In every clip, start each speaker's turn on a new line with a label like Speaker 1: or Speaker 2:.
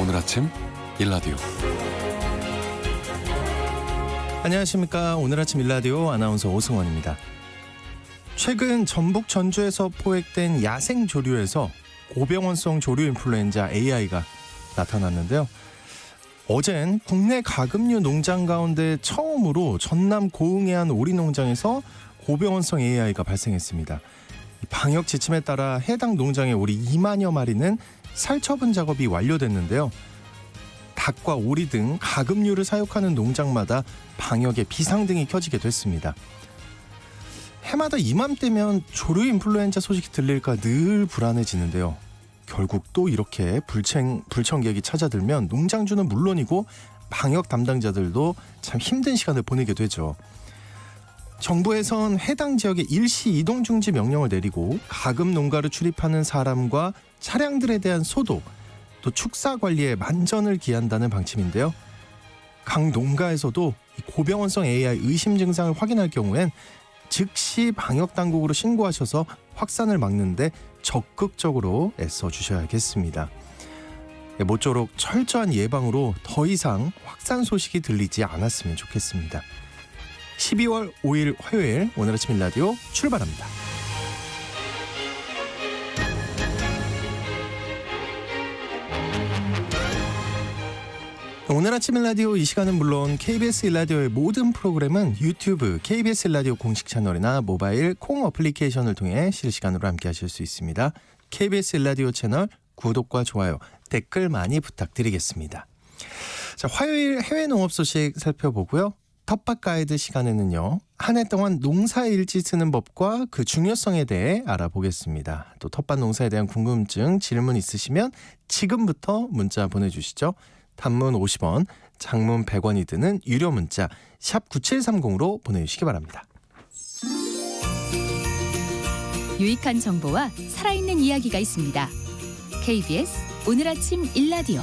Speaker 1: 오늘 아침 일라디오.
Speaker 2: 안녕하십니까. 오늘 아침 일라디오 아나운서 오승원입니다. 최근 전북 전주에서 포획된 야생 조류에서 고병원성 조류 인플루엔자 AI가 나타났는데요. 어젠 국내 가금류 농장 가운데 처음으로 전남 고흥해안 오리 농장에서 고병원성 AI가 발생했습니다. 방역 지침에 따라 해당 농장의 오리 2만여 마리는 살처분 작업이 완료됐는데요. 닭과 오리 등 가금류를 사육하는 농장마다 방역에 비상등이 켜지게 됐습니다. 해마다 이맘때면 조류 인플루엔자 소식이 들릴까 늘 불안해지는데요. 결국 또 이렇게 불청객이 찾아들면 농장주는 물론이고 방역 담당자들도 참 힘든 시간을 보내게 되죠. 정부에선 해당 지역에 일시 이동 중지 명령을 내리고 가금 농가를 출입하는 사람과 차량들에 대한 소독, 또 축사 관리에 만전을 기한다는 방침인데요. 각 농가에서도 고병원성 AI 의심 증상을 확인할 경우엔 즉시 방역 당국으로 신고하셔서 확산을 막는데 적극적으로 애써 주셔야겠습니다. 모쪼록 철저한 예방으로 더 이상 확산 소식이 들리지 않았으면 좋겠습니다. 12월 5일 화요일 오늘 아침 일라디오 출발합니다. 오늘 아침 일라디오 이 시간은 물론 KBS 일라디오의 모든 프로그램은 유튜브 KBS 일라디오 공식 채널이나 모바일 콩 어플리케이션을 통해 실시간으로 함께 하실 수 있습니다. KBS 일라디오 채널 구독과 좋아요, 댓글 많이 부탁드리겠습니다. 자, 화요일 해외 농업 소식 살펴보고요. 텃밭 가이드 시간에는요. 한 해 동안 농사일지 쓰는 법과 그 중요성에 대해 알아보겠습니다. 또 텃밭 농사에 대한 궁금증, 질문 있으시면 지금부터 문자 보내주시죠. 단문 50원, 장문 100원이 드는 유료 문자 샵 9730으로 보내주시기 바랍니다.
Speaker 3: 유익한 정보와 살아있는 이야기가 있습니다. KBS 오늘 아침 일라디오.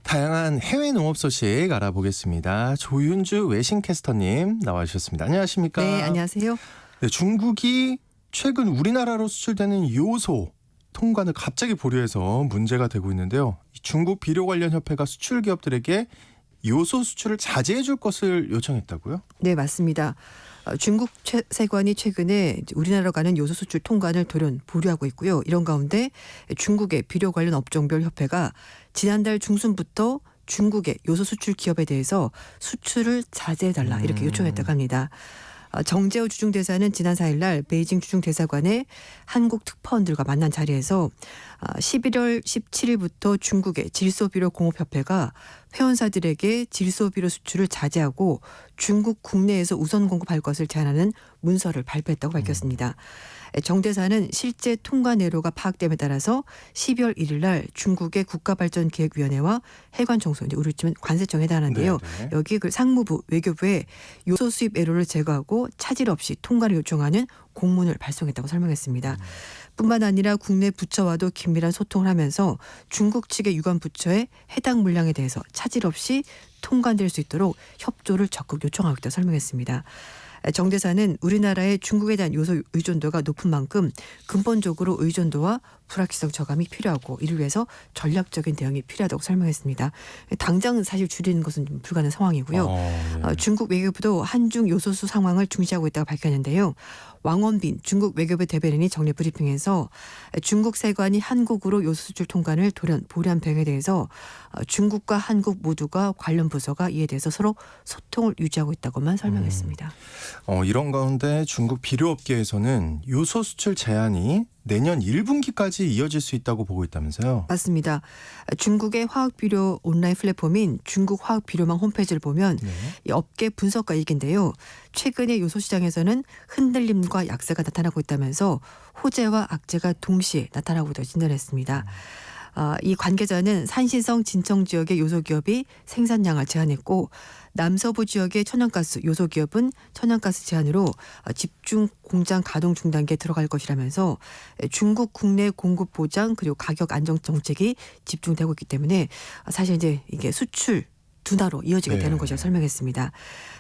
Speaker 2: 다양한 해외 농업 소식 알아보겠습니다. 조윤주 외신캐스터님 나와주셨습니다. 안녕하십니까?
Speaker 4: 네, 안녕하세요.
Speaker 2: 네, 중국이 최근 우리나라로 수출되는 요소 통관을 갑자기 보류해서 문제가 되고 있는데요. 중국 비료 관련 협회가 수출 기업들에게 요소 수출을 자제해 줄 것을 요청했다고요?
Speaker 4: 네, 맞습니다. 중국 세관이 최근에 우리나라로 가는 요소 수출 통관을 돌연 보류하고 있고요. 이런 가운데 중국의 비료 관련 업종별 협회가 지난달 중순부터 중국의 요소 수출 기업에 대해서 수출을 자제해달라 이렇게 요청했다고 합니다. 정재호 주중대사는 지난 4일 날 베이징 주중대사관에 한국 특파원들과 만난 자리에서 11월 17일부터 중국의 질소비료 공업협회가 회원사들에게 질소비료 수출을 자제하고 중국 국내에서 우선 공급할 것을 제안하는 문서를 발표했다고 밝혔습니다. 정 대사는 실제 통관 내로가 파악됨에 따라서 12월 1일 날 중국의 국가발전기획위원회와 해관청소, 이제 우리 치면 관세청에 해당하는데요.
Speaker 2: 네네.
Speaker 4: 여기 그 상무부, 외교부에 요소 수입 애로를 제거하고 차질 없이 통관을 요청하는 공문을 발송했다고 설명했습니다. 뿐만 아니라 국내 부처와도 긴밀한 소통을 하면서 중국 측의 유관 부처에 해당 물량에 대해서 차질 없이 통관될 수 있도록 협조를 적극 요청하고 있다고 설명했습니다. 정 대사는 우리나라의 중국에 대한 요소 의존도가 높은 만큼 근본적으로 의존도와 불확실성 저감이 필요하고 이를 위해서 전략적인 대응이 필요하다고 설명했습니다. 당장 사실 줄이는 것은 좀 불가능한 상황이고요.
Speaker 2: 네.
Speaker 4: 중국 외교부도 한중 요소수 상황을 중시하고 있다고 밝혔는데요. 왕원빈 중국 외교부 대변인이 정례 브리핑에서 중국 세관이 한국으로 요소 수출 통관을 돌연 보류한 배경에 대해서 중국과 한국 모두가 관련 부서가 이에 대해서 서로 소통을 유지하고 있다고만 설명했습니다.
Speaker 2: 이런 가운데 중국 비료업계에서는 요소 수출 제한이 내년 1분기까지 이어질 수 있다고 보고 있다면서요?
Speaker 4: 맞습니다. 중국의 화학비료 온라인 플랫폼인 중국 화학비료망 홈페이지를 보면
Speaker 2: 네.
Speaker 4: 이 업계 분석가 얘기인데요. 최근에 요소 시장에서는 흔들림과 약세가 나타나고 있다면서 호재와 악재가 동시에 나타나고 있다고 진단했습니다. 이 관계자는 산시성 진청 지역의 요소기업이 생산량을 제한했고 남서부 지역의 천연가스 요소기업은 천연가스 제한으로 집중 공장 가동 중단기에 들어갈 것이라면서 중국 국내 공급 보장 그리고 가격 안정 정책이 집중되고 있기 때문에 사실 이제 이게 수출 둔화로 이어지게 되는 것이라고 설명했습니다.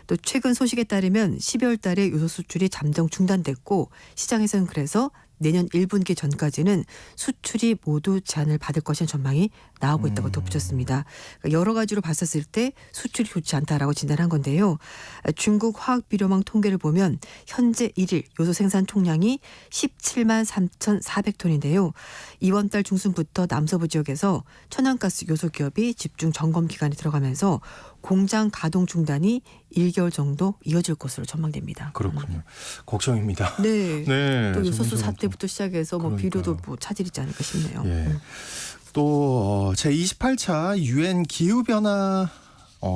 Speaker 4: 또 최근 소식에 따르면 12월 달에 요소 수출이 잠정 중단됐고 시장에서는 그래서 내년 1분기 전까지는 수출이 모두 제한을 받을 것이라는 전망이 나오고 있다고 덧붙였습니다. 그러니까 여러 가지로 봤었을 때 수출이 좋지 않다라고 진단한 건데요. 중국 화학비료망 통계를 보면 현재 1일 요소 생산 총량이 17만 3,400톤인데요. 이번 달 중순부터 남서부 지역에서 천연가스 요소 기업이 집중 점검 기간에 들어가면서 공장 가동 중단이 1개월 정도 이어질 것으로 전망됩니다.
Speaker 2: 그렇군요. 걱정입니다.
Speaker 4: 네.
Speaker 2: 네.
Speaker 4: 또 요소수
Speaker 2: 전문적으로
Speaker 4: 사태부터 시작해서 뭐
Speaker 2: 그러니까요.
Speaker 4: 비료도 뭐 차질이지 않을까 싶네요.
Speaker 2: 예. 또 제28차 유엔 기후변화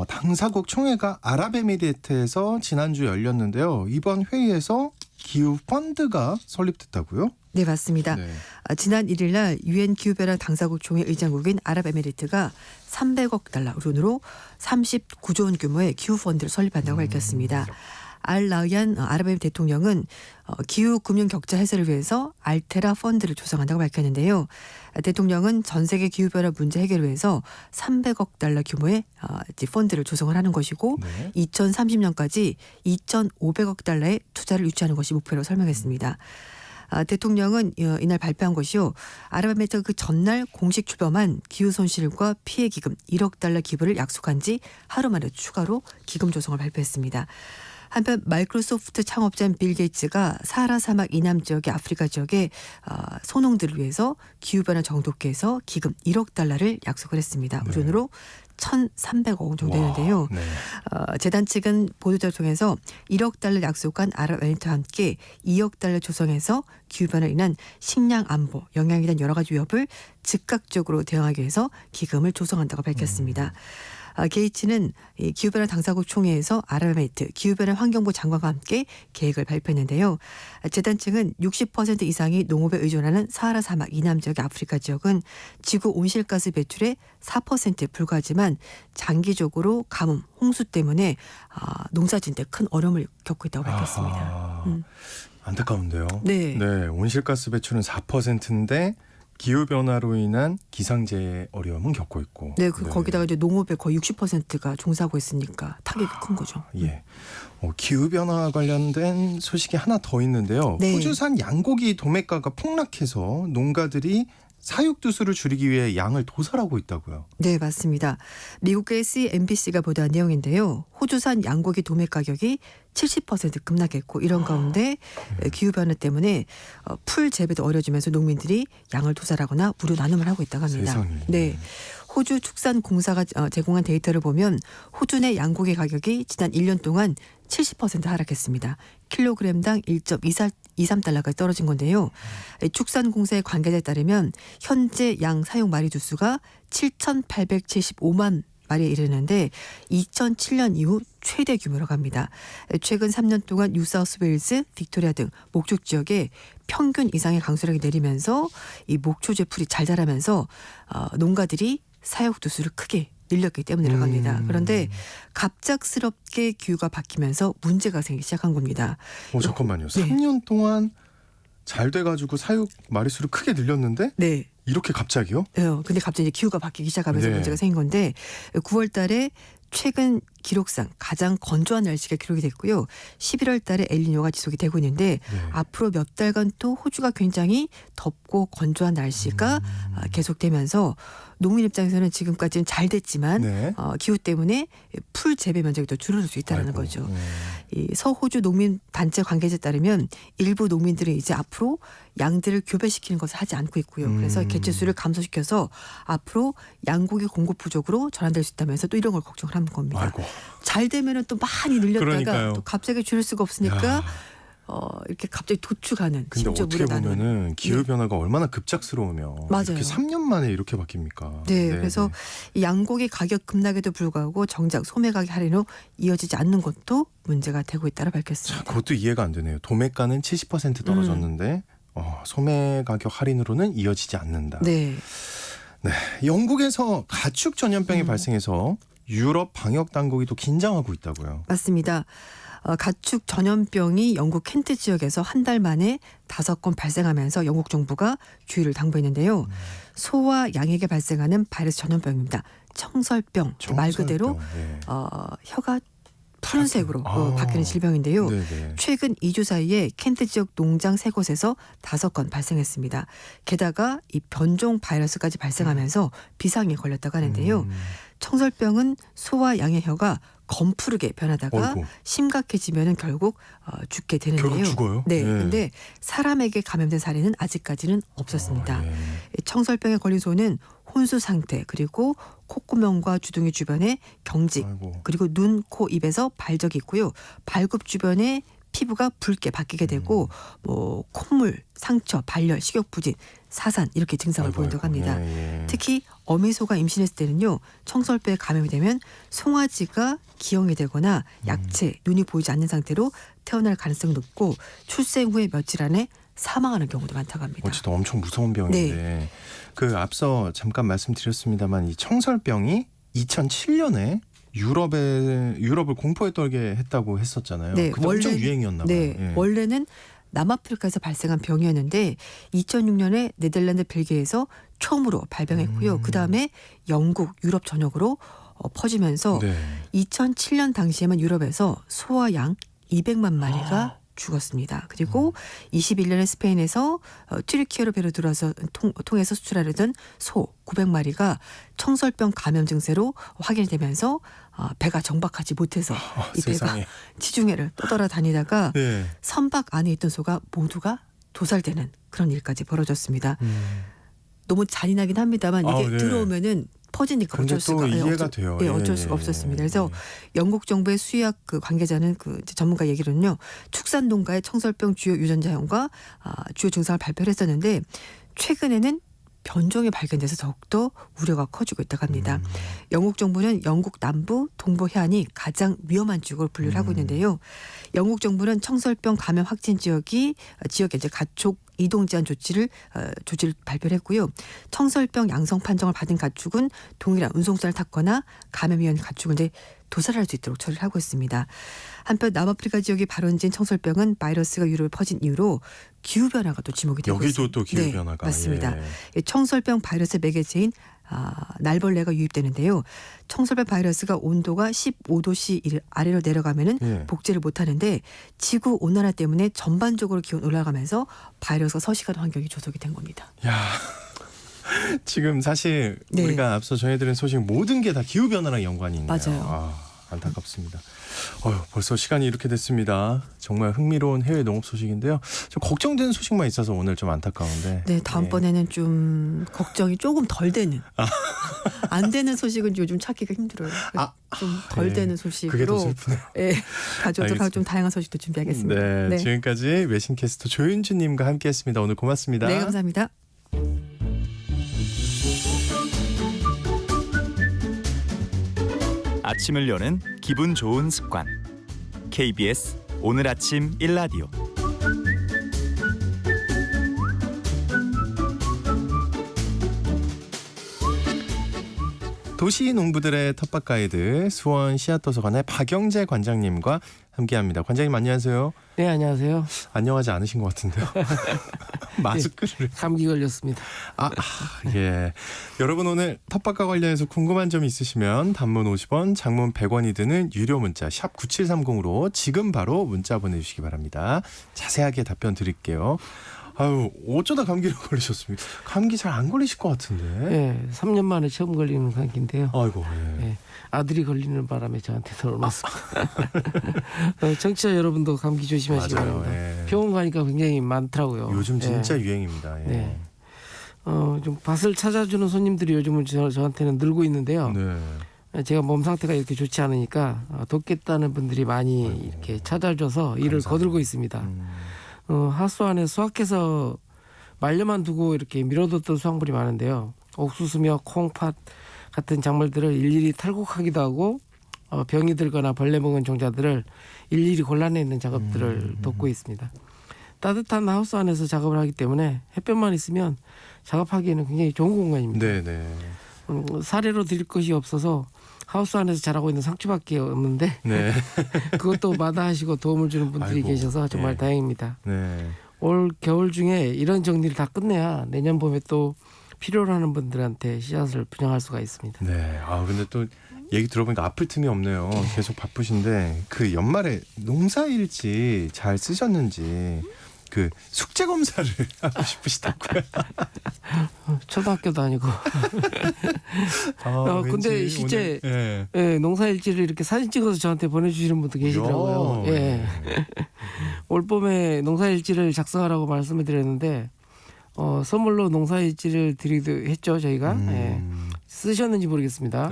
Speaker 2: 당사국 총회가 아랍에미리트에서 지난주 열렸는데요. 이번 회의에서 기후 펀드가 설립됐다고요?
Speaker 4: 네, 맞습니다.
Speaker 2: 네.
Speaker 4: 지난 1일 날 유엔 기후변화 당사국 총회 의장국인 아랍에미리트가 300억 달러 돈으로 39조 원 규모의 기후 펀드를 설립한다고 밝혔습니다. 알 라이안 아랍에미리트 대통령은 기후 금융 격차 해소를 위해서 알테라 펀드를 조성한다고 밝혔는데요. 대통령은 전 세계 기후 변화 문제 해결을 위해서 300억 달러 규모의 펀드를 조성을 하는 것이고
Speaker 2: 네.
Speaker 4: 2030년까지 2,500억 달러의 투자를 유치하는 것이 목표로 설명했습니다. 대통령은 이날 발표한 것이요. 아랍에미리트가 그 전날 공식 출범한 기후 손실과 피해 기금 1억 달러 기부를 약속한 지 하루 만에 추가로 기금 조성을 발표했습니다. 한편 마이크로소프트 창업자인 빌 게이츠가 사하라 사막 이남 지역의 아프리카 지역의 소농들을 위해서 기후변화 정독기에서 기금 1억 달러를 약속을 했습니다. 우리 돈으로 1,300억 원 정도 되는데요.
Speaker 2: 네.
Speaker 4: 재단 측은 보도자를 통해서 1억 달러 약속한 아랍에미리트와 함께 2억 달러 조성해서 기후변화로 인한 식량 안보, 영향에 대한 여러 가지 위협을 즉각적으로 대응하기 위해서 기금을 조성한다고 밝혔습니다. 게이츠는 기후변화 당사국 총회에서 아랍에미리트 기후변화 환경부 장관과 함께 계획을 발표했는데요. 재단 측은 60% 이상이 농업에 의존하는 사하라 사막 이남 지역의 아프리카 지역은 지구 온실가스 배출의 4%에 불과하지만 장기적으로 가뭄, 홍수 때문에 농사짓는데 큰 어려움을 겪고 있다고 밝혔습니다.
Speaker 2: 안타까운데요.
Speaker 4: 네.
Speaker 2: 온실가스 배출은 4%인데 기후 변화로 인한 기상재해 어려움은 겪고 있고.
Speaker 4: 네, 거기다가 이제 농업의 거의 60%가 종사하고 있으니까 타격이 큰 거죠.
Speaker 2: 예. 기후 변화 관련된 소식이 하나 더 있는데요.
Speaker 4: 네.
Speaker 2: 호주산 양고기 도매가가 폭락해서 농가들이 사육두수를 줄이기 위해 양을 도살하고 있다고요.
Speaker 4: 네, 맞습니다. 미국의 CNBC가 보도한 내용인데요. 호주산 양고기 도매 가격이 70% 급락했고 이런 가운데 기후변화 때문에 풀 재배도 어려지면서 농민들이 양을 도살하거나 무료 나눔을 하고 있다고 합니다.
Speaker 2: 세상에.
Speaker 4: 네. 호주 축산공사가 제공한 데이터를 보면 호주 내 양고기 가격이 지난 1년 동안 70% 하락했습니다. 킬로그램당 1.23달러까지 떨어진 건데요. 축산공사의 관계자에 따르면 현재 양 사용 마리 주수가 7,875만 마리에 이르는데 2007년 이후 최대 규모라고 합니다. 최근 3년 동안 뉴사우스웨일스, 빅토리아 등 목축 지역에 평균 이상의 강수량이 내리면서 이 목초제 풀이 잘 자라면서 농가들이 사육두수를 크게 늘렸기 때문이라고 합니다. 그런데 갑작스럽게 기후가 바뀌면서 문제가 생기기 시작한 겁니다.
Speaker 2: 잠깐만요.
Speaker 4: 네.
Speaker 2: 3년 동안 잘 돼가지고 사육 마리수를 크게 늘렸는데
Speaker 4: 네.
Speaker 2: 이렇게 갑자기요?
Speaker 4: 근데 갑자기 이제 기후가 바뀌기 시작하면서
Speaker 2: 네.
Speaker 4: 문제가 생긴 건데 9월 달에 최근 기록상 가장 건조한 날씨가 기록이 됐고요. 11월 달에 엘니뇨가 지속이 되고 있는데 앞으로 몇 달간 또 호주가 굉장히 덥고 건조한 날씨가 계속되면서 농민 입장에서는 지금까지는 잘 됐지만
Speaker 2: 네.
Speaker 4: 기후 때문에 풀 재배 면적이 더 줄어들 수 있다는
Speaker 2: 아이고.
Speaker 4: 거죠. 이 서호주 농민 단체 관계자에 따르면 일부 농민들은 이제 앞으로 양들을 교배시키는 것을 하지 않고 있고요. 그래서 개체수를 감소시켜서 앞으로 양고기 공급 부족으로 전환될 수 있다면서 또 이런 걸 걱정을 하는 겁니다.
Speaker 2: 아이고.
Speaker 4: 잘 되면은 또 많이 늘렸다가
Speaker 2: 그러니까요.
Speaker 4: 또 갑자기 줄일 수가 없으니까
Speaker 2: 야.
Speaker 4: 이렇게 갑자기 도축하는
Speaker 2: 근데
Speaker 4: 심지어
Speaker 2: 어떻게
Speaker 4: 무료 나눔.
Speaker 2: 보면은 기후 변화가 얼마나 급작스러우면
Speaker 4: 맞아요.
Speaker 2: 이렇게 3년 만에 이렇게 바뀝니까?
Speaker 4: 네, 그래서 이 양고기 가격 급락에도 불구하고 정작 소매 가격 할인으로 이어지지 않는 것도 문제가 되고 있다고 밝혔습니다.
Speaker 2: 그것도 이해가 안 되네요. 도매가는 70% 떨어졌는데 소매 가격 할인으로는 이어지지 않는다.
Speaker 4: 네.
Speaker 2: 영국에서 가축 전염병이 발생해서 유럽 방역 당국이 또 긴장하고 있다고요.
Speaker 4: 맞습니다. 가축 전염병이 영국 켄트 지역에서 한 달 만에 5건 발생하면서 영국 정부가 주의를 당부했는데요. 소와 양에게 발생하는 바이러스 전염병입니다. 청설병, 말 그대로
Speaker 2: 예.
Speaker 4: 혀가 푸른색으로 바뀌는 질병인데요.
Speaker 2: 네네.
Speaker 4: 최근 2주 사이에 켄트 지역 농장 3곳에서 5건 발생했습니다. 게다가 이 변종 바이러스까지 발생하면서 비상에 걸렸다고 하는데요. 청설병은 소와 양의 혀가 검푸르게 변하다가
Speaker 2: 어이구.
Speaker 4: 심각해지면 결국 죽게 되는데요.
Speaker 2: 결국 죽어요?
Speaker 4: 네,
Speaker 2: 예.
Speaker 4: 근데 사람에게 감염된 사례는 아직까지는 없었습니다.
Speaker 2: 예.
Speaker 4: 이 청설병에 걸린 소는 혼수 상태, 그리고 콧구멍과 주둥이 주변에 경직,
Speaker 2: 아이고.
Speaker 4: 그리고 눈, 코, 입에서 발적이 있고요. 발굽 주변에 피부가 붉게 바뀌게 되고 뭐 콧물, 상처, 발열, 식욕부진, 사산 이렇게 증상을
Speaker 2: 아이고,
Speaker 4: 보인다고
Speaker 2: 아이고.
Speaker 4: 합니다.
Speaker 2: 예, 예.
Speaker 4: 특히 어미소가 임신했을 때는요, 청설병에 감염이 되면 송아지가 기형이 되거나 약체, 눈이 보이지 않는 상태로 태어날 가능성이 높고 출생 후에 며칠 안에 사망하는 경우도 많다고 합니다.
Speaker 2: 어쨌든 엄청 무서운 병인데 그 앞서 잠깐 말씀드렸습니다만 이 청설병이 2007년에 유럽을 공포에 떨게 했다고 했었잖아요.
Speaker 4: 네,
Speaker 2: 그때 엄청 유행이었나 봐요.
Speaker 4: 네,
Speaker 2: 예.
Speaker 4: 원래는 남아프리카에서 발생한 병이었는데 2006년에 네덜란드, 벨기에에서 처음으로 발병했고요. 그다음에 영국, 유럽 전역으로 퍼지면서
Speaker 2: 네.
Speaker 4: 2007년 당시에만 유럽에서 소와 양 200만 마리가 죽었습니다. 그리고 21년에 스페인에서 튀르키예로 배로 들어서 통해서 수출하려던 소 900마리가 청설병 감염 증세로 확인이 되면서 배가 정박하지 못해서 이 배가
Speaker 2: 세상에.
Speaker 4: 지중해를 떠돌아다니다가
Speaker 2: 네.
Speaker 4: 선박 안에 있던 소가 모두가 도살되는 그런 일까지 벌어졌습니다. 너무 잔인하긴 합니다만 이게
Speaker 2: 네.
Speaker 4: 들어오면은 퍼지니까
Speaker 2: 근데
Speaker 4: 어쩔
Speaker 2: 또
Speaker 4: 수가
Speaker 2: 이해가 돼요.
Speaker 4: 예,
Speaker 2: 예,
Speaker 4: 어쩔
Speaker 2: 예,
Speaker 4: 수가
Speaker 2: 예.
Speaker 4: 없었습니다. 그래서 영국 정부의 수의학 그 관계자는 그 이제 전문가 얘기로는요, 축산 농가의 청설병 주요 유전자형과 주요 증상을 발표를 했었는데 최근에는 변종이 발견돼서 더욱더 우려가 커지고 있다고 합니다. 영국 정부는 영국 남부, 동부 해안이 가장 위험한 지역으로 분류를 하고 있는데요. 영국 정부는 청설병 감염 확진 지역에 이제 가축 이동 제한 조치를 발표를 했고요. 청설병 양성 판정을 받은 가축은 동일한 운송선을 탔거나 감염이 온 가축을 이제 도살할 수 있도록 처리를 하고 있습니다. 한편 남아프리카 지역에 발원진 청설병은 바이러스가 유럽에 퍼진 이후로 기후변화가 또 지목이 되고 있습니다.
Speaker 2: 여기도 또 기후변화가.
Speaker 4: 네, 맞습니다.
Speaker 2: 예.
Speaker 4: 이 청설병 바이러스 매개체인 날벌레가 유입되는데요. 청설병 바이러스가 온도가 15도씨 아래로 내려가면은
Speaker 2: 예.
Speaker 4: 복제를 못하는데 지구 온난화 때문에 전반적으로 기온 올라가면서 바이러스가 서식하는 환경이 조성이 된 겁니다.
Speaker 2: 야. 지금 사실
Speaker 4: 네.
Speaker 2: 우리가 앞서 전해드린 소식 모든 게 다 기후변화랑 연관이 있네요.
Speaker 4: 맞아요.
Speaker 2: 안타깝습니다. 벌써 시간이 이렇게 됐습니다. 정말 흥미로운 해외 농업 소식인데요. 좀 걱정되는 소식만 있어서 오늘 좀 안타까운데.
Speaker 4: 네, 다음번에는 좀 걱정이 조금 덜 되는 안 되는 소식은 요즘 찾기가 힘들어요. 좀 덜
Speaker 2: 네.
Speaker 4: 되는
Speaker 2: 그게 더
Speaker 4: 소식으로
Speaker 2: 슬프네요.
Speaker 4: 가족들하고 좀 다양한 소식도 준비하겠습니다.
Speaker 2: 네, 지금까지 외신캐스터 조윤주님과 함께했습니다. 오늘 고맙습니다.
Speaker 4: 네, 감사합니다.
Speaker 1: 아침을 여는 기분 좋은 습관. KBS 오늘 아침 1라디오.
Speaker 2: 도시 농부들의 텃밭 가이드 수원 씨앗도서관의 박영재 관장님과 함께합니다. 관장님 안녕하세요.
Speaker 5: 네, 안녕하세요.
Speaker 2: 안녕하지 않으신 것 같은데요. 마스크를.
Speaker 5: 감기 걸렸습니다.
Speaker 2: 예. 여러분 오늘 텃밭과 관련해서 궁금한 점 있으시면 단문 50원, 장문 100원이 드는 유료 문자 샵 9730으로 지금 바로 문자 보내주시기 바랍니다. 자세하게 답변 드릴게요. 어쩌다 감기를 걸리셨습니까? 감기 잘 안 걸리실 것 같은데.
Speaker 5: 네, 3년 만에 처음 걸리는 감기인데요.
Speaker 2: 아이고. 예.
Speaker 5: 네, 아들이 걸리는 바람에 저한테 들어왔습니다. 청취자 여러분도 감기 조심하시기
Speaker 2: 맞아요.
Speaker 5: 바랍니다.
Speaker 2: 예.
Speaker 5: 병원 가니까 굉장히 많더라고요.
Speaker 2: 요즘 진짜
Speaker 5: 네.
Speaker 2: 유행입니다. 예.
Speaker 5: 네. 좀 밭을 찾아주는 손님들이 요즘은 저한테는 늘고 있는데요.
Speaker 2: 네.
Speaker 5: 제가 몸 상태가 이렇게 좋지 않으니까 돕겠다는 분들이 많이 이렇게 찾아줘서 일을
Speaker 2: 감사합니다.
Speaker 5: 거들고 있습니다. 하수 안에 수확해서 말려만 두고 이렇게 밀어뒀던 수확물이 많은데요. 옥수수며 콩팥 같은 작물들을 일일이 탈곡하기도 하고 병이 들거나 벌레 먹은 종자들을 일일이 골라내는 작업들을 돕고 있습니다. 따뜻한 하우스 안에서 작업을 하기 때문에 햇볕만 있으면 작업하기에는 굉장히 좋은 공간입니다.
Speaker 2: 네.
Speaker 5: 사례로 드릴 것이 없어서 하우스 안에서 자라고 있는 상추밖에 없는데
Speaker 2: 네.
Speaker 5: 그것도 마다하시고 도움을 주는 분들이
Speaker 2: 아이고,
Speaker 5: 계셔서 정말
Speaker 2: 예.
Speaker 5: 다행입니다.
Speaker 2: 네.
Speaker 5: 올 겨울 중에 이런 정리를 다 끝내야 내년 봄에 또 필요로 하는 분들한테 씨앗을 분양할 수가 있습니다.
Speaker 2: 네. 근데 또 얘기 들어보니까 아플 틈이 없네요. 계속 바쁘신데 그 연말에 농사일지 잘 쓰셨는지 그 숙제 검사를 하고 싶으시다고요.
Speaker 5: 초등학교도 아니고. 근데 실제 예, 농사일지를 이렇게 사진 찍어서 저한테 보내주시는 분도 계시더라고요. 예. 올 봄에 농사일지를 작성하라고 말씀을 드렸는데 선물로 농사일지를 드리기도 했죠 저희가. 예. 쓰셨는지 모르겠습니다.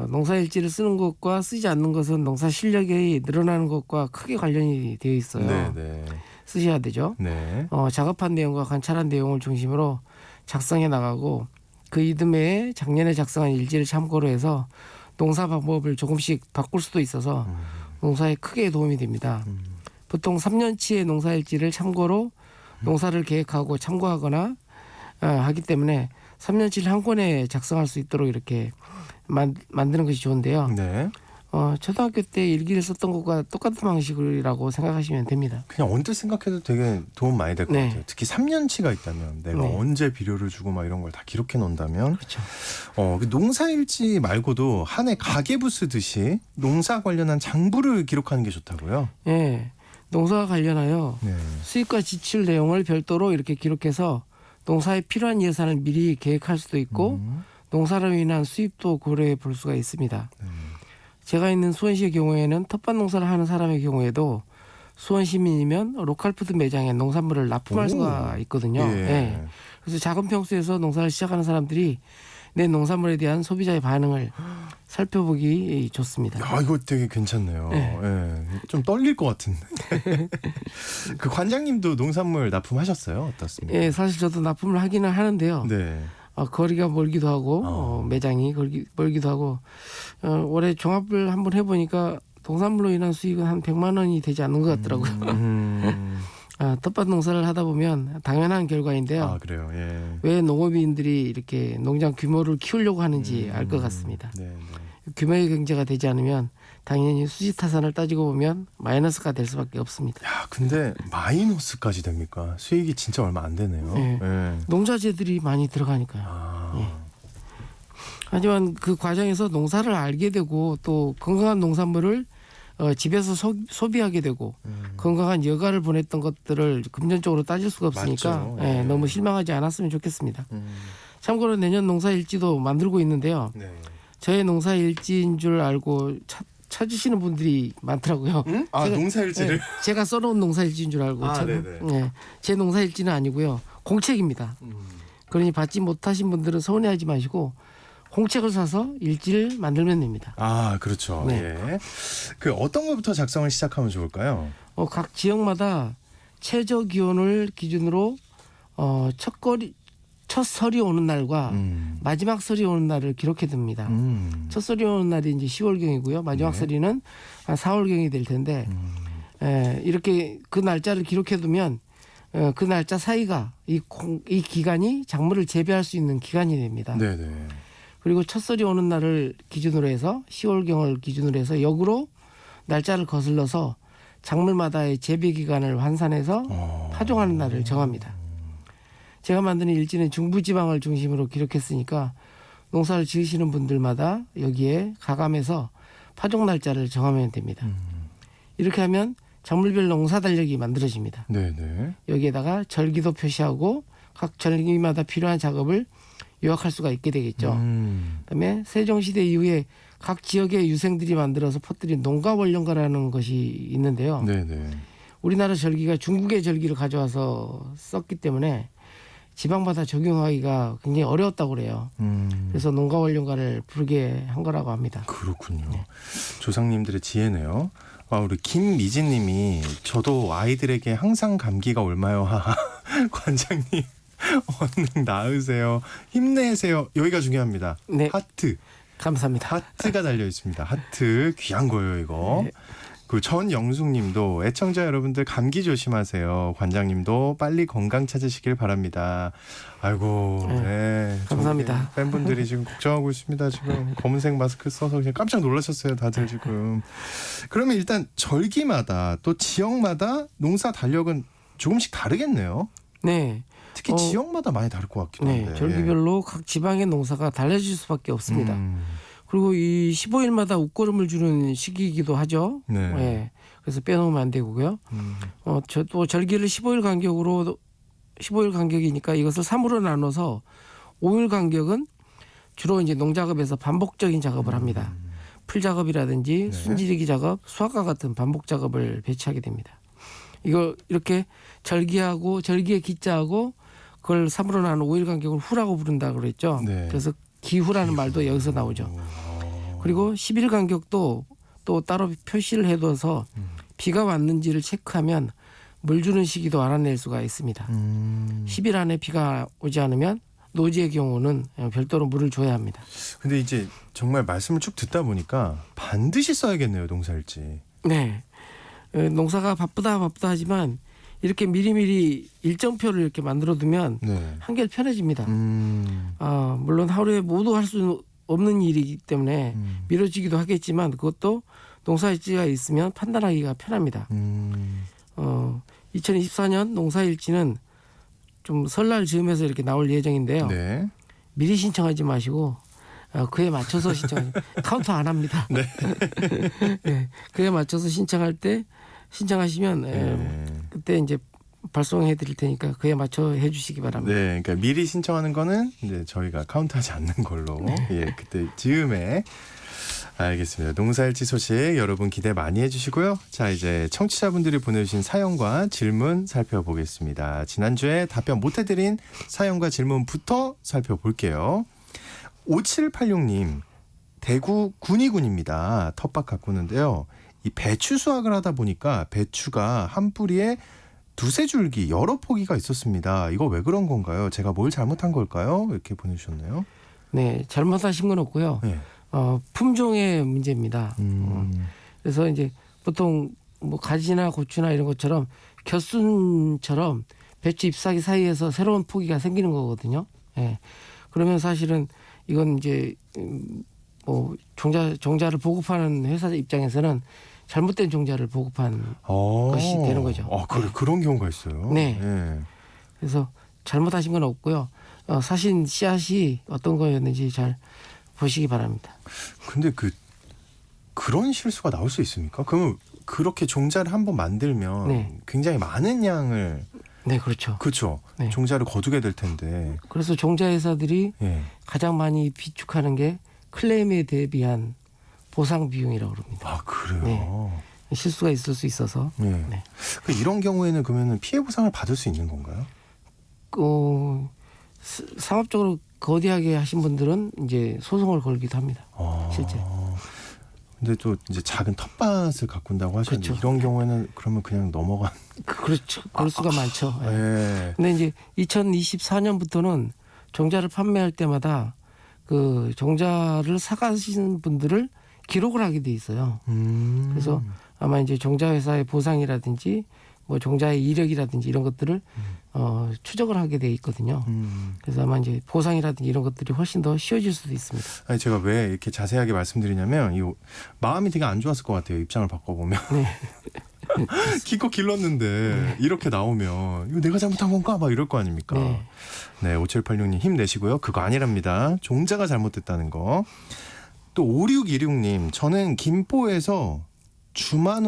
Speaker 5: 농사일지를 쓰는 것과 쓰지 않는 것은 농사 실력이 늘어나는 것과 크게 관련이 되어 있어요.
Speaker 2: 네네.
Speaker 5: 쓰셔야 되죠.
Speaker 2: 네.
Speaker 5: 작업한 내용과 관찰한 내용을 중심으로 작성해 나가고 그 이듬해 작년에 작성한 일지를 참고로 해서 농사 방법을 조금씩 바꿀 수도 있어서 농사에 크게 도움이 됩니다. 보통 3년치의 농사일지를 참고로 농사를 계획하고 참고하거나 하기 때문에 3년치를 한 권에 작성할 수 있도록 이렇게 만드는 것이 좋은데요.
Speaker 2: 네.
Speaker 5: 초등학교 때 일기를 썼던 것과 똑같은 방식이라고 생각하시면 됩니다.
Speaker 2: 그냥 언뜻 생각해도 되게 도움 많이 될 것
Speaker 5: 네.
Speaker 2: 같아요. 특히 3년치가 있다면 내가
Speaker 5: 네.
Speaker 2: 언제 비료를 주고 막 이런 걸 다 기록해 놓는다면
Speaker 5: 그렇죠.
Speaker 2: 그 농사일지 말고도 한 해 가계부 쓰듯이 농사 관련한 장부를 기록하는 게 좋다고요.
Speaker 5: 예, 농사와 관련하여
Speaker 2: 네.
Speaker 5: 수입과 지출 내용을 별도로 이렇게 기록해서 농사에 필요한 예산을 미리 계획할 수도 있고 농사로 인한 수입도 고려해 볼 수가 있습니다. 제가 있는 수원시의 경우에는 텃밭 농사를 하는 사람의 경우에도 수원 시민이면 로컬푸드 매장에 농산물을 납품할 수가 있거든요.
Speaker 2: 예.
Speaker 5: 예. 그래서 작은 평수에서 농사를 시작하는 사람들이 내 농산물에 대한 소비자의 반응을 살펴보기 좋습니다.
Speaker 2: 아, 이거 되게 괜찮네요.
Speaker 5: 네.
Speaker 2: 예. 좀 떨릴 것 같은데. 그 관장님도 농산물 납품하셨어요? 어떻습니까?
Speaker 5: 예, 사실 저도 납품을 하기는 하는데요.
Speaker 2: 네.
Speaker 5: 거리가 멀기도 하고 매장이 멀기도 하고 올해 종합을 한번 해보니까 농산물로 인한 수익은 한 100만 원이 되지 않는 것 같더라고요. 텃밭 농사를 하다 보면 당연한 결과인데요.
Speaker 2: 아, 그래요. 예.
Speaker 5: 왜 농업인들이 이렇게 농장 규모를 키우려고 하는지 알 것 같습니다.
Speaker 2: 네, 네.
Speaker 5: 규모의 경제가 되지 않으면 당연히 수지타산을 따지고 보면 마이너스가 될 수밖에 없습니다.
Speaker 2: 야, 근데 마이너스까지 됩니까? 수익이 진짜 얼마 안 되네요.
Speaker 5: 네.
Speaker 2: 예.
Speaker 5: 농자재들이 많이 들어가니까요.
Speaker 2: 아,
Speaker 5: 하지만 그 과정에서 농사를 알게 되고 또 건강한 농산물을 집에서 소비하게 되고 건강한 여가를 보냈던 것들을 금전적으로 따질 수가 없으니까
Speaker 2: 맞죠.
Speaker 5: 예,
Speaker 2: 네.
Speaker 5: 너무 실망하지 않았으면 좋겠습니다. 참고로 내년 농사일지도 만들고 있는데요.
Speaker 2: 네.
Speaker 5: 저의 농사일지인 줄 알고 찾으시는 분들이 많더라고요.
Speaker 2: 아, 농사일지를?
Speaker 5: 예, 제가 써놓은 농사일지인 줄 알고
Speaker 2: 네네.
Speaker 5: 예, 제 농사일지는 아니고요. 공책입니다. 그러니 받지 못하신 분들은 서운해하지 마시고 공책을 사서 일지를 만들면 됩니다.
Speaker 2: 아, 그렇죠.
Speaker 5: 네.
Speaker 2: 예. 그 어떤 것부터 작성을 시작하면 좋을까요?
Speaker 5: 각 지역마다 최저 기온을 기준으로 첫 설이 오는 날과 마지막 설이 오는 날을 기록해 둡니다. 첫 설이 오는 날이 이제 10월경이고요. 마지막
Speaker 2: 네.
Speaker 5: 설이는 한 4월경이 될 텐데 이렇게 그 날짜를 기록해 두면 그 날짜 사이가 이 기간이 작물을 재배할 수 있는 기간이 됩니다.
Speaker 2: 네네.
Speaker 5: 그리고 첫 설이 오는 날을 기준으로 해서 10월경을 기준으로 해서 역으로 날짜를 거슬러서 작물마다의 재배 기간을 환산해서 파종하는 날을 정합니다. 제가 만드는 일지는 중부지방을 중심으로 기록했으니까 농사를 지으시는 분들마다 여기에 가감해서 파종 날짜를 정하면 됩니다. 이렇게 하면 작물별 농사 달력이 만들어집니다.
Speaker 2: 네네.
Speaker 5: 여기에다가 절기도 표시하고 각 절기마다 필요한 작업을 요약할 수가 있게 되겠죠. 그다음에 세종시대 이후에 각 지역의 유생들이 만들어서 퍼뜨린 농가원령가라는 것이 있는데요.
Speaker 2: 네네.
Speaker 5: 우리나라 절기가 중국의 절기를 가져와서 썼기 때문에 지방마다 적용하기가 굉장히 어려웠다고 그래요. 그래서 농가원령가를 부르게 한 거라고 합니다.
Speaker 2: 그렇군요. 조상님들의 지혜네요. 우리 김미진님이 저도 아이들에게 항상 감기가 옮아요. 하하. 관장님 얼른 나으세요. 힘내세요. 여기가 중요합니다.
Speaker 5: 네.
Speaker 2: 하트.
Speaker 5: 감사합니다.
Speaker 2: 하트가 달려 있습니다. 하트 귀한 거예요, 이거.
Speaker 5: 네.
Speaker 2: 그 전영숙님도 애청자 여러분들 감기 조심하세요. 관장님도 빨리 건강 찾으시길 바랍니다. 아이고, 네.
Speaker 5: 감사합니다.
Speaker 2: 팬분들이 지금 걱정하고 있습니다. 지금 검은색 마스크 써서 그냥 깜짝 놀라셨어요, 다들 지금. 그러면 일단 절기마다 또 지역마다 농사 달력은 조금씩 다르겠네요.
Speaker 5: 네.
Speaker 2: 특히 지역마다 많이 다를 것 같기도 한데.
Speaker 5: 네. 절기별로 각 지방의 농사가 달라질 수밖에 없습니다. 그리고 이 15일마다 웃거름을 주는 시기이기도 하죠.
Speaker 2: 네.
Speaker 5: 예. 그래서 빼놓으면 안 되고요. 또 절기를 15일 간격이니까 이것을 3으로 나눠서 5일 간격은 주로 이제 농작업에서 반복적인 작업을 합니다. 풀 작업이라든지
Speaker 2: 네.
Speaker 5: 순지리기 작업, 수확과 같은 반복 작업을 배치하게 됩니다. 이거 이렇게 절기의 기자하고 그걸 3으로 나눈 5일 간격을 후라고 부른다고 그랬죠.
Speaker 2: 네.
Speaker 5: 그래서 기후라는 말도 여기서 나오죠. 그리고 10일 간격도 또 따로 표시를 해둬서 비가 왔는지를 체크하면 물 주는 시기도 알아낼 수가 있습니다. 10일 안에 비가 오지 않으면 노지의 경우는 별도로 물을 줘야 합니다.
Speaker 2: 근데 이제 정말 말씀을 쭉 듣다 보니까 반드시 써야겠네요, 농사일지.
Speaker 5: 네. 농사가 바쁘다 하지만 이렇게 미리미리 일정표를 이렇게 만들어두면
Speaker 2: 네.
Speaker 5: 한결 편해집니다. 물론 하루에 모두 할 수 없는 일이기 때문에 미뤄지기도 하겠지만 그것도 농사일지가 있으면 판단하기가 편합니다. 2024년 농사일지는 좀 설날 즈음에서 이렇게 나올 예정인데요.
Speaker 2: 네.
Speaker 5: 미리 신청하지 마시고 그에 맞춰서 카운트 안 합니다.
Speaker 2: 네.
Speaker 5: 네, 그에 맞춰서 신청하시면
Speaker 2: 네.
Speaker 5: 그때 이제 발송해 드릴 테니까 그에 맞춰 해 주시기 바랍니다.
Speaker 2: 네, 그러니까 미리 신청하는 거는 이제 저희가 카운트하지 않는 걸로. 예, 그때 즈음에. 알겠습니다. 농사일지 소식 여러분 기대 많이 해주시고요. 자, 이제 청취자분들이 보내주신 사연과 질문 살펴보겠습니다. 지난주에 답변 못해드린 사연과 질문부터 살펴볼게요. 5786님, 대구 군위군입니다. 텃밭 가꾸는데요. 이 배추 수확을 하다 보니까 배추가 한 뿌리에 두세 줄기 여러 포기가 있었습니다. 이거 왜 그런 건가요? 제가 뭘 잘못한 걸까요? 이렇게 보내주셨네요.
Speaker 5: 네, 잘못하신 건 없고요.
Speaker 2: 네.
Speaker 5: 품종의 문제입니다. 그래서 이제 보통 뭐 가지나 고추나 이런 것처럼 겨순처럼 배추 잎사귀 사이에서 새로운 포기가 생기는 거거든요. 예. 그러면 사실은 이건 이제 뭐 종자를 보급하는 회사 입장에서는 잘못된 종자를 보급한 것이 되는 거죠.
Speaker 2: 그런 경우가 있어요.
Speaker 5: 네.
Speaker 2: 네.
Speaker 5: 그래서 잘못하신 건 없고요. 사신 씨앗이 어떤 거였는지 잘 보시기 바랍니다.
Speaker 2: 근데 그런 실수가 나올 수 있습니까? 그러면 그렇게 종자를 한번 만들면
Speaker 5: 네.
Speaker 2: 굉장히 많은 양을
Speaker 5: 네, 그렇죠.
Speaker 2: 그렇죠.
Speaker 5: 네.
Speaker 2: 종자를 거두게 될 텐데.
Speaker 5: 그래서 종자 회사들이
Speaker 2: 예.
Speaker 5: 가장 많이 비축하는 게 클레임에 대비한 보상 비용이라고 그럽니다.
Speaker 2: 아, 그래요.
Speaker 5: 네. 실수가 있을 수 있어서.
Speaker 2: 네.
Speaker 5: 네.
Speaker 2: 이런 경우에는 그러면 피해 보상을 받을 수 있는 건가요?
Speaker 5: 상업적으로 거대하게 하신 분들은 이제 소송을 걸기도 합니다. 실제.
Speaker 2: 근데 또 이제 작은 텃밭을 가꾼다고 하셨는데
Speaker 5: 그렇죠.
Speaker 2: 이런 경우에는 그러면 그냥 넘어간.
Speaker 5: 그렇죠. 그럴 수가 많죠. 예.
Speaker 2: 네.
Speaker 5: 근데 이제 2024년부터는 종자를 판매할 때마다 그 종자를 사가시는 분들을 기록을 하게 돼 있어요. 그래서 아마 이제 종자 회사의 보상이라든지 뭐 종자의 이력이라든지 이런 것들을 추적을 하게 돼 있거든요. 그래서 아마 이제 보상이라든지 이런 것들이 훨씬 더 쉬워질 수도 있습니다.
Speaker 2: 아니 제가 왜 이렇게 자세하게 말씀드리냐면 이 마음이 되게 안 좋았을 것 같아요. 입장을 바꿔보면.
Speaker 5: 네.
Speaker 2: 기껏 길렀는데 이렇게 나오면 이거 내가 잘못한 건가? 막 이럴 거 아닙니까?
Speaker 5: 네.
Speaker 2: 네, 5786님 힘내시고요. 그거 아니랍니다. 종자가 잘못됐다는 거. 또 5616님, 저는 김포에서 주말